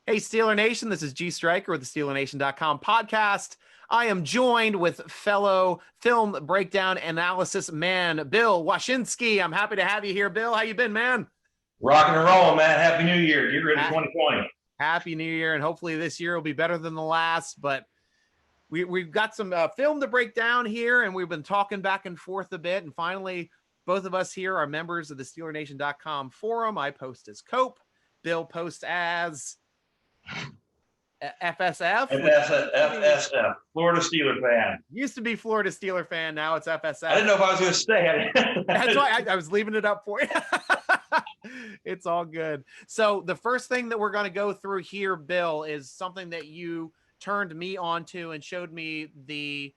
Hey, Steeler Nation, this is G.Stryker with the SteelerNation.com podcast. I am joined with fellow film breakdown analysis man, Bill Washinski. I'm happy to have you here, Bill. How you been, man? Rocking and rolling, man. Happy New Year. Get ready for 2020. Happy New Year, and hopefully this year will be better than the last, but we've got some film to break down here, and we've been talking back and forth a bit, and finally, both of us here are members of the SteelerNation.com forum. I post as Cope. Bill posts as FSF. FSF, Florida Steeler fan. Used to be Florida Steeler fan. Now it's FSF. I didn't know if I was going to stay. That's why I was leaving it up for you. It's all good. So the first thing that we're going to go through here, Bill, is something that you turned me onto and showed me the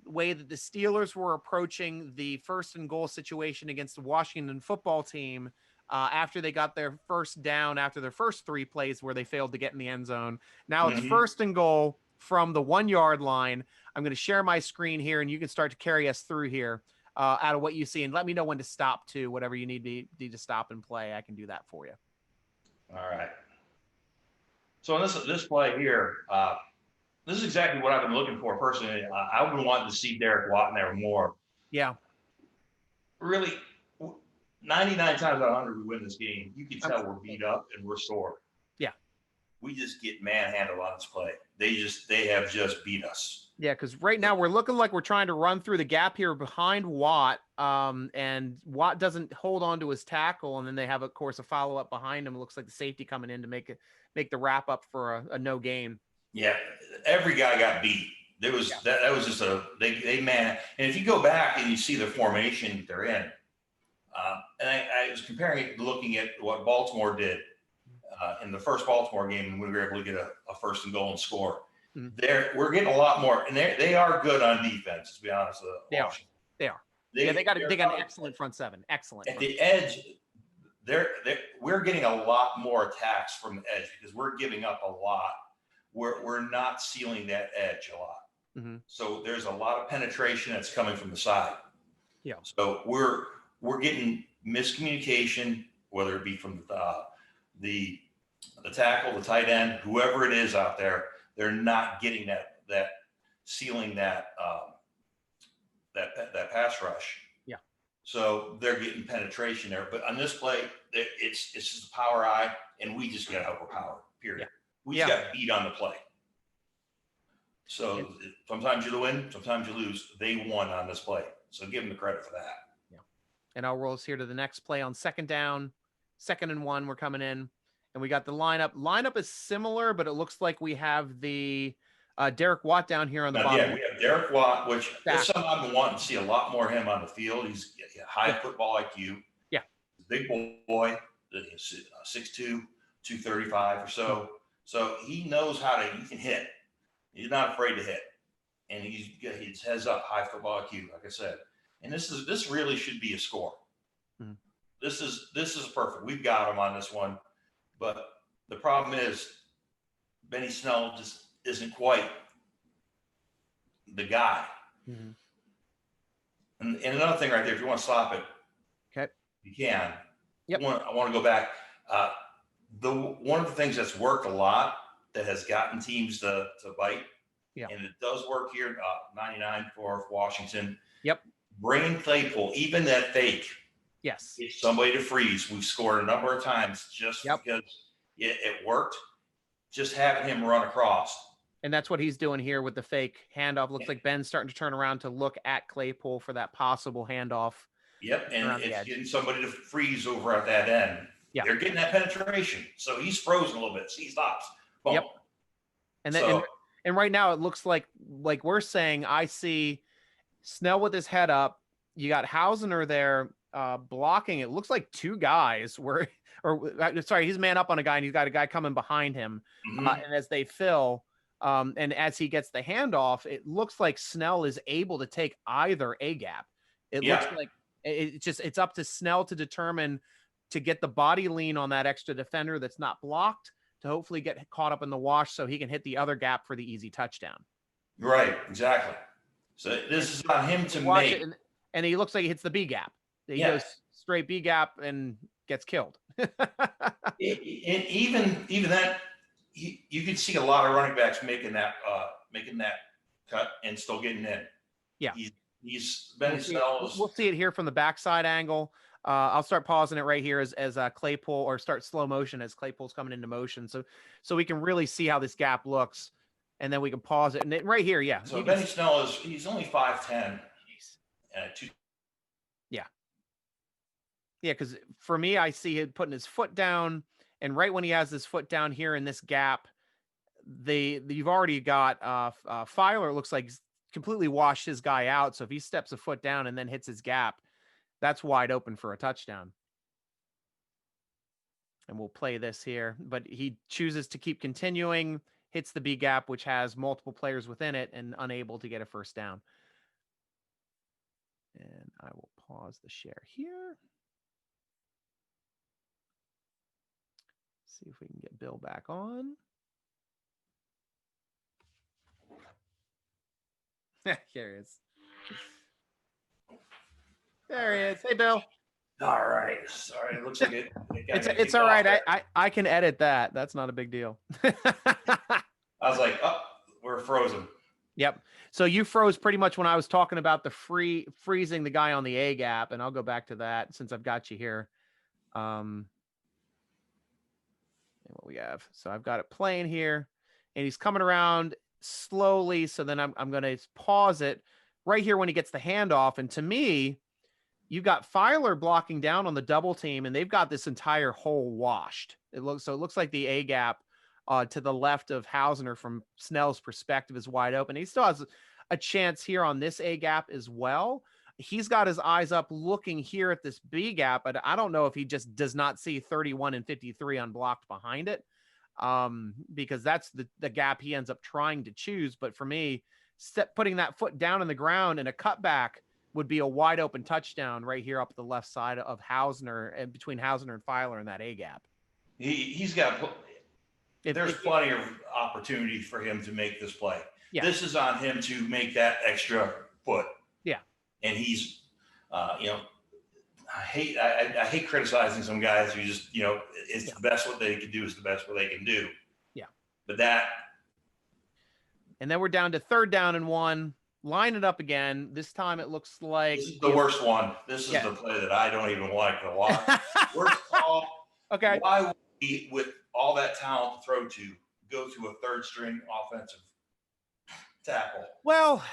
way that the Steelers were approaching the first and goal situation against the Washington football team after they got their first down after their first three plays where they failed to get in the end zone. Now it's first and goal from the 1 yard line. I'm going to share my screen here, and you can start to carry us through here out of what you see, and let me know when to stop to whatever you need to stop and play. I can do that for you. All right. So in this play here, this is exactly what I've been looking for personally. I've been wanting to see Derek Watt in there more. Yeah. Really, 99 times out of 100 we win this game. You can tell we're beat up and we're sore. Yeah. We just get manhandled on this play. They have just beat us. Yeah, because right now we're looking like we're trying to run through the gap here behind Watt, and Watt doesn't hold on to his tackle, and then they have, of course, a follow-up behind him. It looks like the safety coming in to make the wrap up for a no gain. Yeah, every guy got beat. There was that was just they man. And if you go back and you see the formation they're in, and I was comparing it, looking at what Baltimore did in the first Baltimore game when we were able to get a first and goal and score. We're getting a lot more, and they are good on defense. To be honest, they are. They got an excellent front seven. Excellent at the edge. We're getting a lot more attacks from the edge because we're giving up a lot. We're not sealing that edge a lot. So there's a lot of penetration that's coming from the side. Yeah. So we're getting miscommunication, whether it be from the tackle, the tight end, whoever it is out there. They're not getting that sealing that pass rush. Yeah. So they're getting penetration there. But on this play, it's just a power eye, and we just got overpowered. Period. Yeah. We just got beat on the play. So sometimes you win, sometimes you lose. They won on this play. So give them the credit for that. Yeah. And I'll roll us here to the next play on second down, 2nd and 1. We're coming in, and we got the lineup. Lineup is similar, but it looks like we have the Derek Watt down here on the bottom. Yeah, we have Derek Watt, which is something I've been wanting to see a lot more of him on the field. He's a high football IQ. Yeah. Big boy, 6'2", 235 or so. So he knows he can hit. He's not afraid to hit. And he's heads up, high football IQ, like I said. And this really should be a score. This is perfect. We've got him on this one. But the problem is Benny Snell just isn't quite the guy. And another thing right there, if you want to stop it, okay, you can. Yep. I want to go back. One of the things that's worked a lot that has gotten teams to bite, and it does work here, 99 for Washington. Yep. Bringing Claypool, even that fake. Yes. Get somebody to freeze. We've scored a number of times just because it worked. Just having him run across. And that's what he's doing here with the fake handoff. Looks like Ben's starting to turn around to look at Claypool for that possible handoff. Yep, and it's getting somebody to freeze over at that end. Yeah. They're getting that penetration. So he's frozen a little bit. So he stops. Boom. Yep. And right now it looks like we're saying, I see Snell with his head up. You got Hausener there blocking. It looks like two guys he's man up on a guy, and he's got a guy coming behind him. And as they fill, and as he gets the handoff, it looks like Snell is able to take either A gap. It looks like it's up to Snell to determine to get the body lean on that extra defender that's not blocked to hopefully get caught up in the wash so he can hit the other gap for the easy touchdown. Right, exactly. So this is on him to make. And he looks like he hits the B gap. He goes straight B gap and gets killed. And even that, you can see a lot of running backs making that cut and still getting in. Yeah. He's Benny Snell's. We'll see it here from the backside angle. I'll start pausing it right here as Claypool, or start slow motion as Claypool's coming into motion. So we can really see how this gap looks, and then we can pause it. And then right here, yeah. So Benny Snell he's only 5'10". Yeah. Yeah, because for me, I see him putting his foot down, and right when he has his foot down here in this gap, you've already got Filer. It looks like he's completely washed his guy out. So if he steps a foot down and then hits his gap, that's wide open for a touchdown. And we'll play this here, but he chooses to keep continuing, hits the B gap, which has multiple players within it, and unable to get a first down. And I will pause the share here. See if we can get Bill back on. Here he is. There he is. Hey, Bill. All right. Sorry. It looks like it it's all right. I can edit that. That's not a big deal. I was like, oh, we're frozen. Yep. So you froze pretty much when I was talking about the freezing the guy on the A gap, and I'll go back to that since I've got you here. And what we have. So I've got it playing here, and he's coming around slowly. So then I'm going to pause it right here when he gets the handoff. And to me, you've got Filer blocking down on the double team, and they've got this entire hole washed. It looks like the A gap to the left of Hausner from Snell's perspective is wide open. He still has a chance here on this A gap as well. He's got his eyes up looking here at this B gap, but I don't know if he just does not see 31 and 53 unblocked behind it, because that's the gap he ends up trying to choose. But for me, putting that foot down in the ground and a cutback would be a wide open touchdown right here up the left side of Hausner, and between Hausner and Filer in that A gap. He's got. There's plenty of opportunity for him to make this play. Yeah. This is on him to make that extra foot. Yeah. And he's, I hate criticizing some guys who just, it's the best what they can do is the best what they can do. Yeah. But that. And then we're down to 3rd down and 1. Line it up again. This time it looks like this is the worst one. This is the play that I don't even like to watch. Worst call. Okay. Why would we, with all that talent to throw to, go to a 3rd string offensive tackle? Well,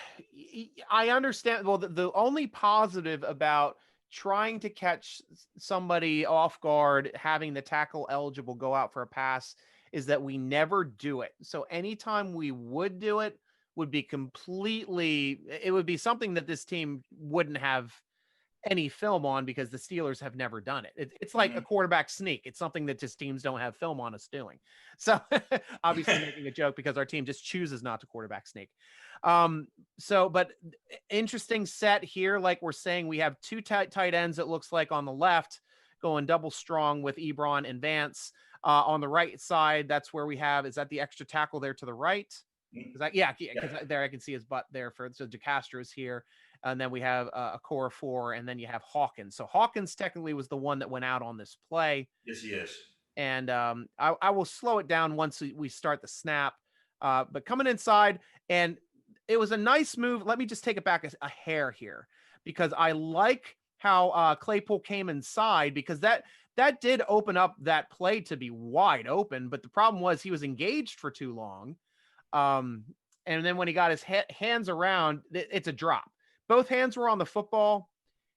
I understand. Well, the only positive about trying to catch somebody off guard, having the tackle eligible go out for a pass, is that we never do it. So anytime we would do it would be it would be something that this team wouldn't have any film on, because the Steelers have never done it. It's like a quarterback sneak. It's something that just teams don't have film on us doing. So obviously making a joke because our team just chooses not to quarterback sneak. But interesting set here. Like we're saying, we have 2 tight ends, it looks like, on the left, going double strong with Ebron and Vance. On the right side, that's where we have, is that the extra tackle there to the right? Because there I can see his butt there. So DeCastro is here. And then we have a core of 4, and then you have Hawkins. So Hawkins technically was the one that went out on this play. Yes, he is. And I will slow it down once we start the snap. But coming inside, and it was a nice move. Let me just take it back a hair here, because I like how Claypool came inside, because that did open up that play to be wide open. But the problem was he was engaged for too long. And then when he got his hands around, it's a drop. Both hands were on the football.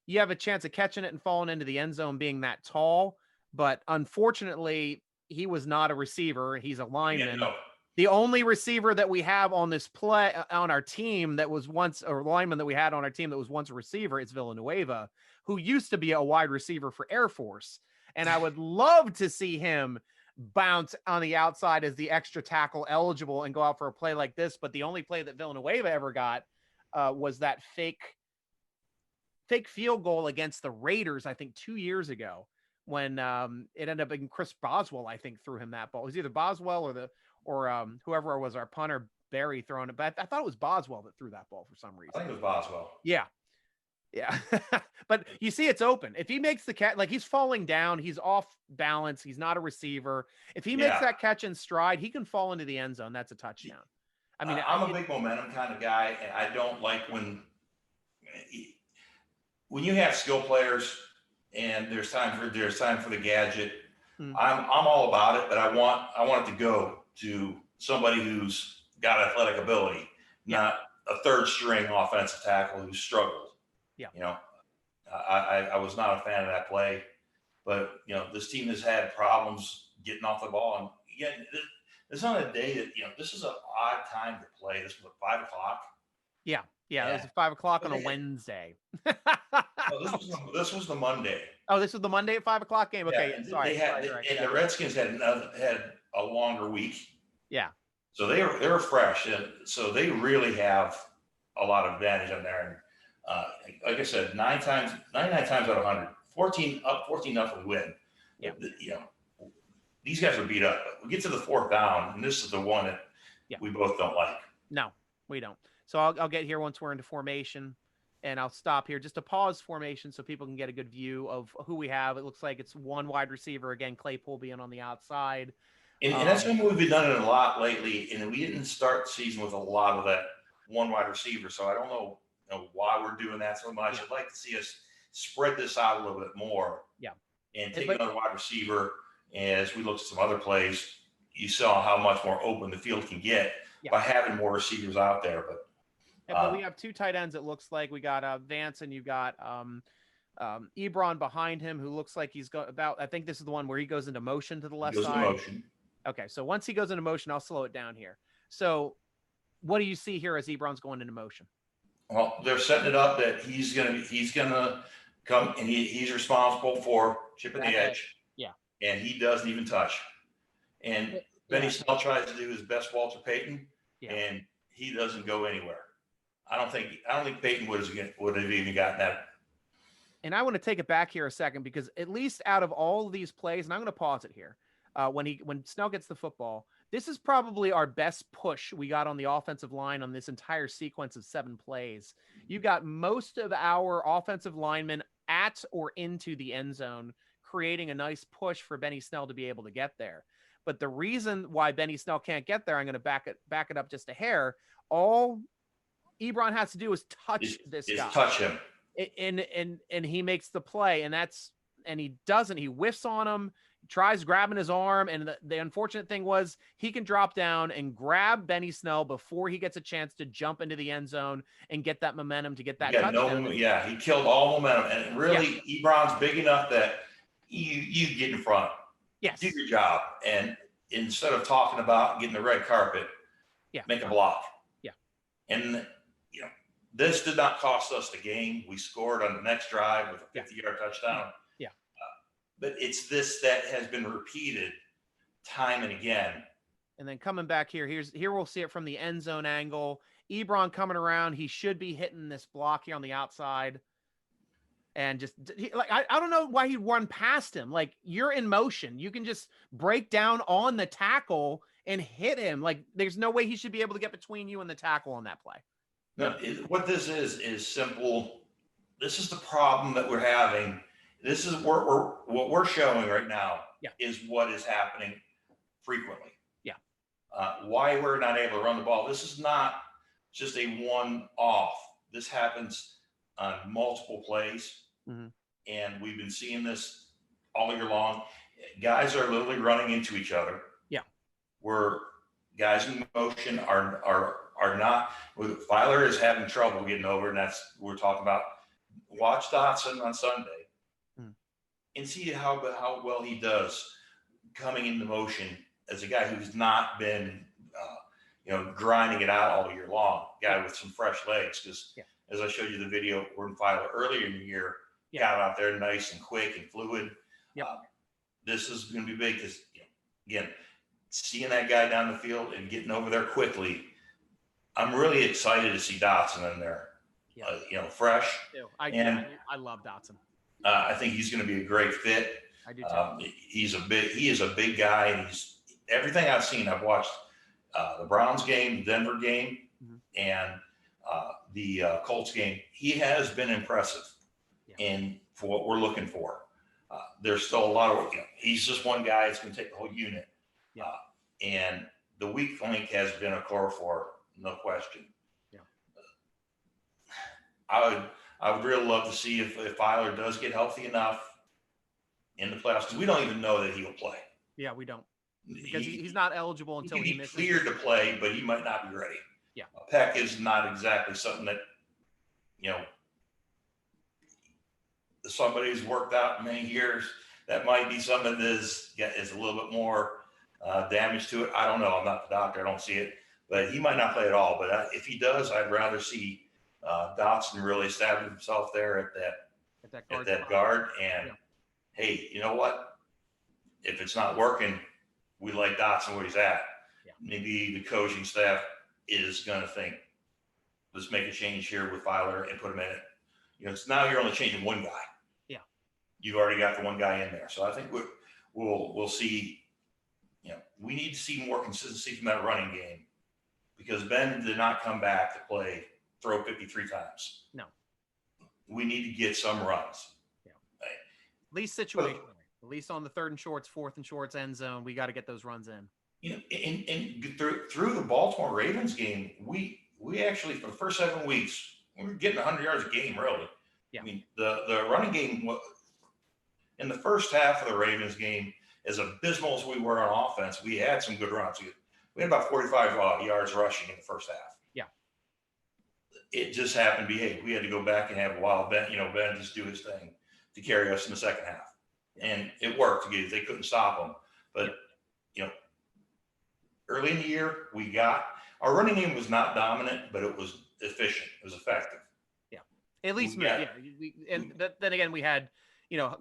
You have a chance of catching it and falling into the end zone being that tall. But unfortunately, he was not a receiver. He's a lineman. Yeah, no. The only receiver that we have on this play on our team that was once, or lineman that we had on our team that was once a receiver, is Villanueva, who used to be a wide receiver for Air Force. And I would love to see him bounce on the outside as the extra tackle eligible and go out for a play like this. But the only play that Villanueva ever got was that fake field goal against the Raiders, I think 2 years ago, when it ended up being Chris Boswell, I think, threw him that ball. It was either Boswell or whoever was our punter, Barry, throwing it. But I thought it was Boswell that threw that ball for some reason. I think it was Boswell. Yeah. Yeah. But you see it's open. If he makes the catch, like he's falling down, he's off balance, he's not a receiver. If he makes Yeah. that catch in stride, he can fall into the end zone. That's a touchdown. I mean, I'm a big momentum kind of guy, and I don't like when you have skill players and there's time for the gadget. mm, I'm all about it, but I want it to go to somebody who's got athletic ability, yeah, not a third string offensive tackle who struggled. yeah. You know, I was not a fan of that play, but this team has had problems getting off the ball, and again, it's on a day that this is an odd time to play. This was at 5 o'clock. Yeah. Yeah. It was And at 5 o'clock on a Wednesday. no, this was the Monday. Oh, this was the Monday at 5 o'clock game. Yeah, Okay. and Sorry. and the Redskins had a longer week, Yeah. so they were fresh, and so they really have a lot of advantage on there. And like I said, 99 times out of 100, 14 nothing win. Yeah. These guys are beat up. But we get to the fourth down, and this is the one that we both don't like. No, we don't. So I'll get here once we're into formation, and I'll stop here just to pause formation so people can get a good view of who we have. It looks like it's one wide receiver again, Claypool being on the outside. And that's something we've done it a lot lately. And we didn't start the season with a lot of that one wide receiver. So I don't know, why we're doing that so much. I'd like to see us spread this out a little bit more. Yeah. And take another wide receiver. As we look at some other plays, you saw how much more open the field can get by having more receivers out there. But we have two tight ends. It looks like we got Vance, and you've got Ebron behind him, who looks like he's got about. I think this is the one where he goes into motion to the left side. Motion. Okay, so once he goes into motion, I'll slow it down here. So, what do you see here as Ebron's going into motion? Well, they're setting it up that he's gonna come, and he's responsible for chipping the edge. Yeah. And he doesn't even touch. And Benny Snell tries to do his best Walter Payton, and he doesn't go anywhere. I don't think Payton would have even gotten that. And I want to take it back here a second, because at least out of all of these plays, and I'm going to pause it here, when Snell gets the football, this is probably our best push we got on the offensive line on this entire sequence of 7 plays. You got most of our offensive linemen at or into the end zone, creating a nice push for Benny Snell to be able to get there. But the reason why Benny Snell can't get there, I'm going to back it up just a hair. All Ebron has to do is touch this guy. Touch him. And he makes the play, and he doesn't. He whiffs on him, tries grabbing his arm, and the unfortunate thing was he can drop down and grab Benny Snell before he gets a chance to jump into the end zone and get that momentum to get that touchdown. He killed all momentum, and really Ebron's big enough that you get in front. Yes. Do your job, and instead of talking about getting the red carpet, make a block. Yeah. And this did not cost us the game. We scored on the next drive with a 50-yard touchdown. Yeah. But it's this that has been repeated time and again. And then coming back here, here we'll see it from the end zone angle. Ebron coming around. He should be hitting this block here on the outside. And just I don't know why he'd run past him. Like, you're in motion. You can just break down on the tackle and hit him. Like, there's no way he should be able to get between you and the tackle on that play. No, what this is simple. This is the problem that we're having. This is what we're showing right now is what is happening frequently. Yeah. Why we're not able to run the ball. This is not just a one-off. This happens on multiple plays. Mm-hmm. And we've been seeing this all year long. Guys are literally running into each other. Yeah. Where guys in motion are not. Filer is having trouble getting over, and that's what we're talking about. Watch Dotson on Sunday and see how well he does coming into motion as a guy who's not been grinding it out all year long. Guy with some fresh legs, because as I showed you the video, Gordon Filer earlier in the year got out there nice and quick and fluid. This is going to be big because again, seeing that guy down the field and getting over there quickly. I'm really excited to see Dotson in there. Fresh. I love Dotson. I think he's going to be a great fit. I do too. He is a big guy, and he's everything I've seen. I've watched the Browns game, the Denver game, and the Colts game, he has been impressive in for what we're looking for. There's still a lot of work. He's just one guy. It's going to take the whole unit. And the weak link has been a core for, no question. I would really love to see if Filer does get healthy enough in the playoffs, because we don't even know that he'll play. Yeah, we don't, because he's not eligible until he misses. He's cleared to play, but he might not be ready. Peck is not exactly something that, somebody who's worked out many years. That might be something that is a little bit more damage to it. I don't know. I'm not the doctor. I don't see it, but he might not play at all. But if he does, I'd rather see Dotson really establish himself there at that guard. And hey, you know what? If it's not working, we like Dotson where he's at. Maybe the coaching staff is going to think, let's make a change here with Filer and put him in it. It's now you're only changing one guy. You've already got the one guy in there. So I think we'll see. We need to see more consistency from that running game, because Ben did not come back to throw 53 times. No. We need to get some runs. Right? At least situationally. At least on the 3rd and shorts, 4th and shorts end zone, we got to get those runs in. And through the Baltimore Ravens game, we actually, for the first 7 weeks, we were getting 100 yards a game, really. I mean, the running game in the first half of the Ravens game, as abysmal as we were on offense, we had some good runs. We had about 45 yards rushing in the first half. It just happened to be, hey, we had to go back and have a while. Ben just do his thing to carry us in the second half. And it worked. They couldn't stop him. But, early in the year, our running game was not dominant, but it was efficient. It was effective. At least, then again, we had,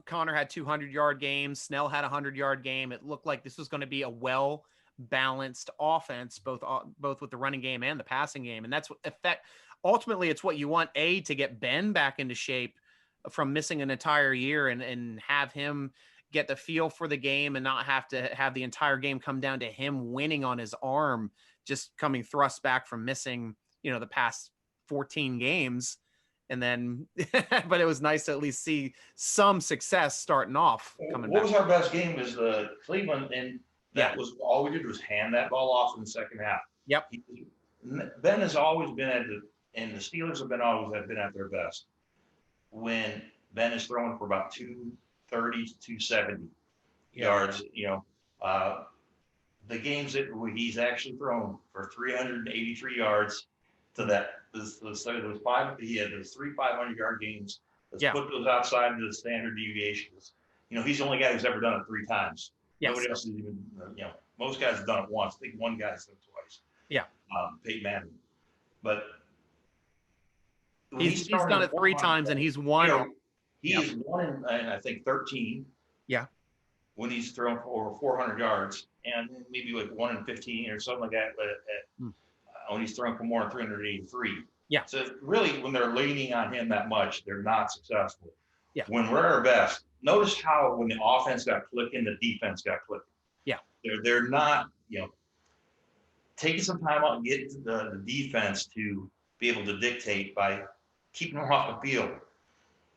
Connor had 200-yard games. Snell had a 100-yard game. It looked like this was going to be a well-balanced offense, both with the running game and the passing game. And that's what ultimately, it's what you want, to get Ben back into shape from missing an entire year, and have him get the feel for the game and not have to have the entire game come down to him winning on his arm, just coming thrust back from missing, the past 14 games. And then, but it was nice to at least see some success starting off. What was our best game was the Cleveland, and that was all we did was hand that ball off in the second half. Ben has always been and the Steelers have always been at their best when Ben is throwing for about 230 to 270 yards. The games that he's actually thrown for 383 yards to that. Those five, he had those 3 500-yard games. Let's put those outside of the standard deviations. He's the only guy who's ever done it 3 times. Nobody else has even, most guys have done it once. I think one guy's done it twice. Peyton Manning. But he's done it 3 times, and he's won. He's won in, I think, 13. When he's thrown for over 400 yards, and maybe like 1 in 15 or something like that. When he's thrown for more than 383. So really, when they're leaning on him that much, they're not successful. When we're at our best, notice how when the offense got clicking, the defense got clicking. They're not, taking some time out and getting the defense to be able to dictate by keeping them off the field,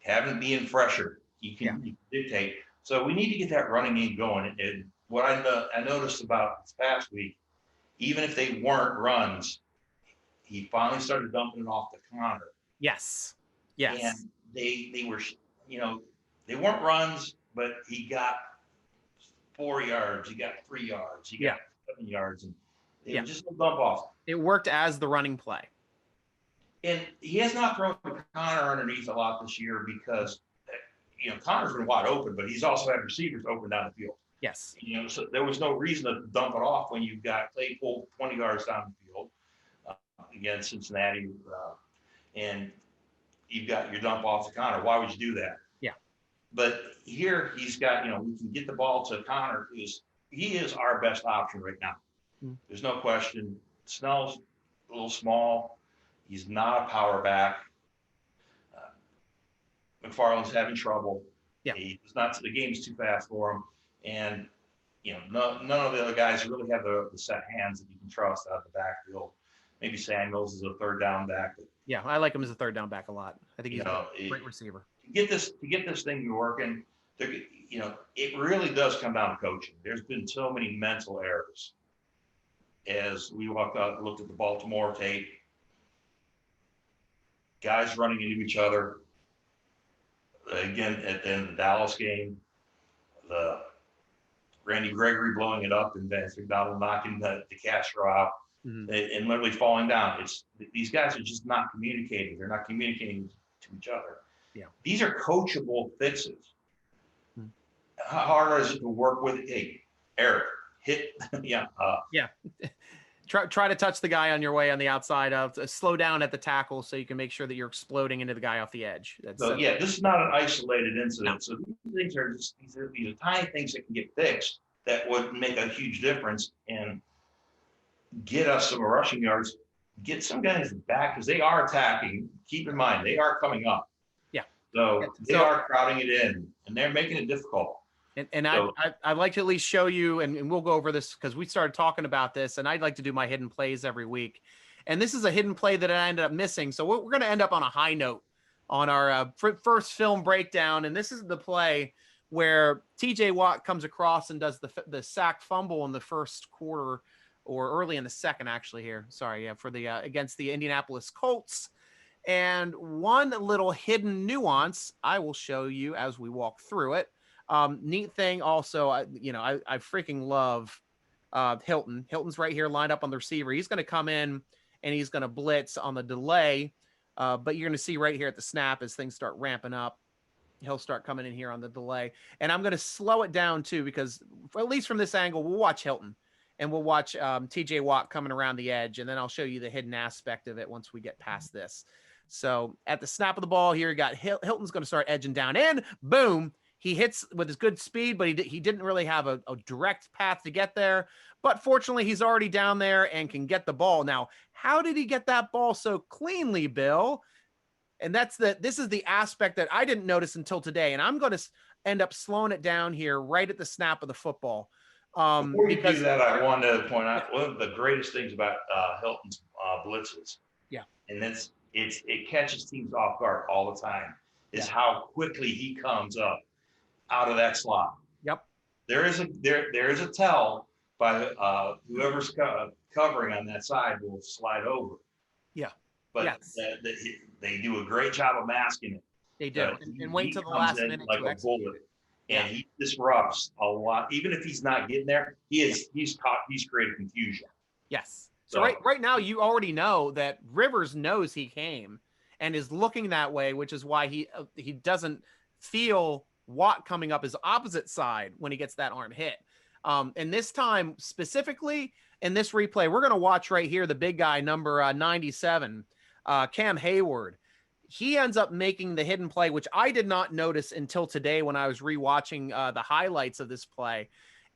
having being fresher. You can dictate. So we need to get that running game going. And what I noticed about this past week, even if they weren't runs, he finally started dumping it off to Connor. Yes. And they were, they weren't runs, but he got 4 yards, he got 3 yards, he got 7 yards, and they were just a dump off. It worked as the running play. And he has not thrown to Connor underneath a lot this year because, Connor's been wide open, but he's also had receivers open down the field. So there was no reason to dump it off when you've got Claypool 20 yards down the field against Cincinnati, and you've got your dump off to Connor. Why would you do that? But here he's got, we can get the ball to Connor, because he is our best option right now. There's no question. Snell's a little small. He's not a power back. McFarland's having trouble. He's not. The game's too fast for him, and none of the other guys really have the set hands that you can trust out of the backfield. maybe Samuels is a third down back. But, Yeah, I like him as a third down back a lot. I think he's a great receiver. To get this thing working, it really does come down to coaching. There's been so many mental errors. As we walked out and looked at the Baltimore tape, guys running into each other. Again, at the end of the Dallas game, the Randy Gregory blowing it up and Vance McDonald knocking the Castro out and literally falling down. These guys are just not communicating. They're not communicating to each other. Yeah. These are coachable fixes. How hard is it to work with? Hey, Eric, hit. Yeah. Try to touch the guy on your way on the outside of slow down at the tackle so you can make sure that you're exploding into the guy off the edge. This is not an isolated incident. No. So these things are just these are tiny things that can get fixed that would make a huge difference and get us some rushing yards, get some guys back because they are attacking. Keep in mind, they are coming up. Yeah. So they are crowding it in and they're making it difficult. And I'd like to at least show you, and we'll go over this because we started talking about this, and I'd like to do my hidden plays every week. And this is a hidden play that I ended up missing. So we're going to end up on a high note on our first film breakdown. And this is the play where TJ Watt comes across and does the sack fumble in the first quarter or early in the second, actually here. Sorry, for the against the Indianapolis Colts. And one little hidden nuance I will show you as we walk through it. Neat thing also, I freaking love Hilton. Hilton's right here lined up on the receiver. He's going to come in and he's going to blitz on the delay. But you're going to see right here at the snap as things start ramping up, he'll start coming in here on the delay. And I'm going to slow it down too, because at least from this angle, we'll watch Hilton and we'll watch TJ Watt coming around the edge. And then I'll show you the hidden aspect of it once we get past this. So at the snap of the ball here, you got Hilton's going to start edging down in. Boom. He hits with his good speed, but he didn't really have a direct path to get there. But fortunately, he's already down there and can get the ball. Now, how did he get that ball so cleanly, Bill? And this is the aspect that I didn't notice until today. And I'm going to end up slowing it down here right at the snap of the football. Before you do that, I wanted to point out one of the greatest things about Hilton's blitzes. Yeah. And it catches teams off guard all the time. Is how quickly he comes up out of that slot. Yep. There is a tell by whoever's covering on that side will slide over. Yeah. But they do a great job of masking it. They do. And wait till the last minute like to a bullet. And he disrupts a lot. Even if he's not getting there, he's created confusion. Yes. So right now you already know that Rivers knows he came and is looking that way, which is why he doesn't feel Watt coming up his opposite side when he gets that arm hit. And this time specifically in this replay, we're going to watch right here the big guy, number 97, Cam Hayward. He ends up making the hidden play, which I did not notice until today when I was rewatching the highlights of this play.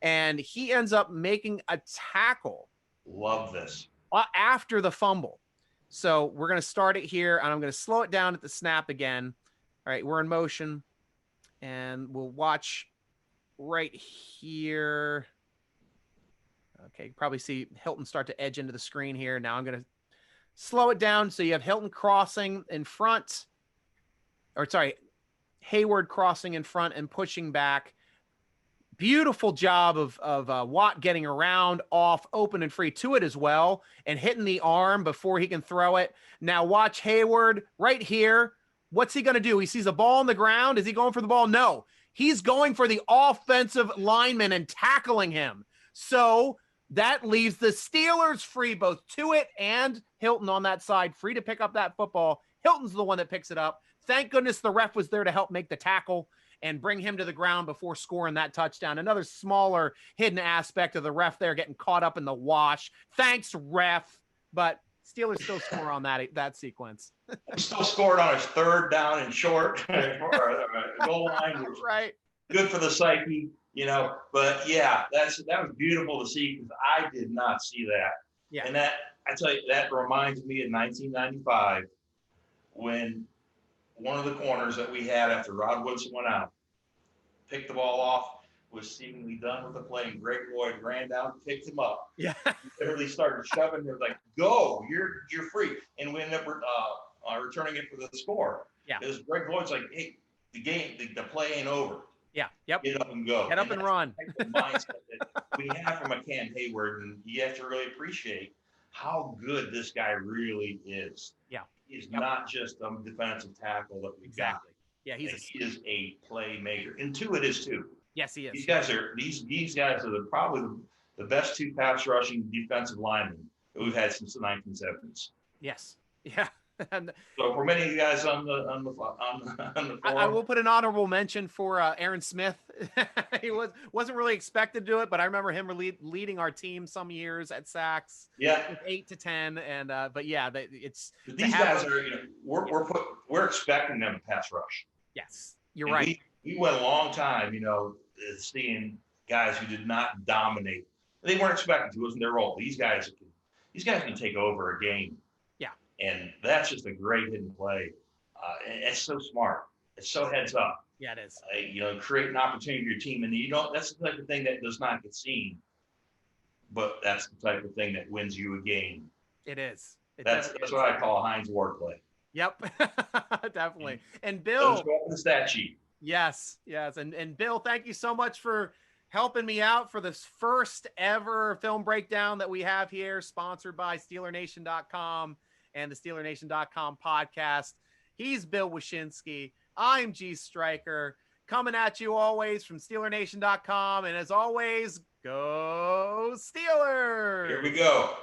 And he ends up making a tackle. Love this. After the fumble. So we're going to start it here, and I'm going to slow it down at the snap again. All right, we're in motion. And we'll watch right here. Okay, you probably see Hilton start to edge into the screen here. Now I'm going to slow it down. So you have Hilton crossing in front. Hayward crossing in front and pushing back. Beautiful job of Watt getting around, off, open, and free to it as well, and hitting the arm before he can throw it. Now watch Hayward right here. What's he going to do? He sees a ball on the ground. Is he going for the ball? No. He's going for the offensive lineman and tackling him. So that leaves the Steelers free, both Tuitt and Hilton on that side, free to pick up that football. Hilton's the one that picks it up. Thank goodness the ref was there to help make the tackle and bring him to the ground before scoring that touchdown. Another smaller hidden aspect of the ref there getting caught up in the wash. Thanks, ref. But Steelers still score on that sequence. Still scored on his third down and short goal line. Right. Good for the psyche, But yeah, that was beautiful to see because I did not see that. Yeah. And I tell you, that reminds me of 1995 when one of the corners that we had after Rod Woodson went out picked the ball off. was seemingly done with the play, and Greg Lloyd ran down, picked him up. Yeah. He literally started shoving. They're like, "Go, you're free," and we ended up returning it for the score. Yeah. Because Greg Lloyd's like, "Hey, the play ain't over. Yeah. Yep. Get up and go. Get up and run." The mindset that we have from a Cam Hayward, and you have to really appreciate how good this guy really is. Yeah. He's not just a defensive tackle that we got. Yeah, he is a playmaker. And it is too. Yes, he is. These guys are probably the best two pass rushing defensive linemen that we've had since the 1970s. Yes. Yeah. And so for many of you guys on the forum, I will put an honorable mention for Aaron Smith. He wasn't really expected to do it, but I remember him leading our team some years at sacks. Yeah, 8 to 10, and but yeah, it's these guys are. We're expecting them to pass rush. Yes, you're right. We went a long time, seeing guys who did not dominate. They weren't expected to. It wasn't their role. These guys can take over a game. Yeah. And that's just a great hidden play. And it's so smart. It's so heads up. Yeah, it is. Create an opportunity for your team. And that's the type of thing that does not get seen. But that's the type of thing that wins you a game. It is. That's what I call a Heinz Ward play. Yep. Definitely. And Bill. Let's go up the stat sheet. Yes. And Bill, thank you so much for helping me out for this first ever film breakdown that we have here, sponsored by SteelerNation.com and the SteelerNation.com podcast. He's Bill Washinski. I'm G.Stryker, coming at you always from SteelerNation.com. And as always, go Steelers! Here we go.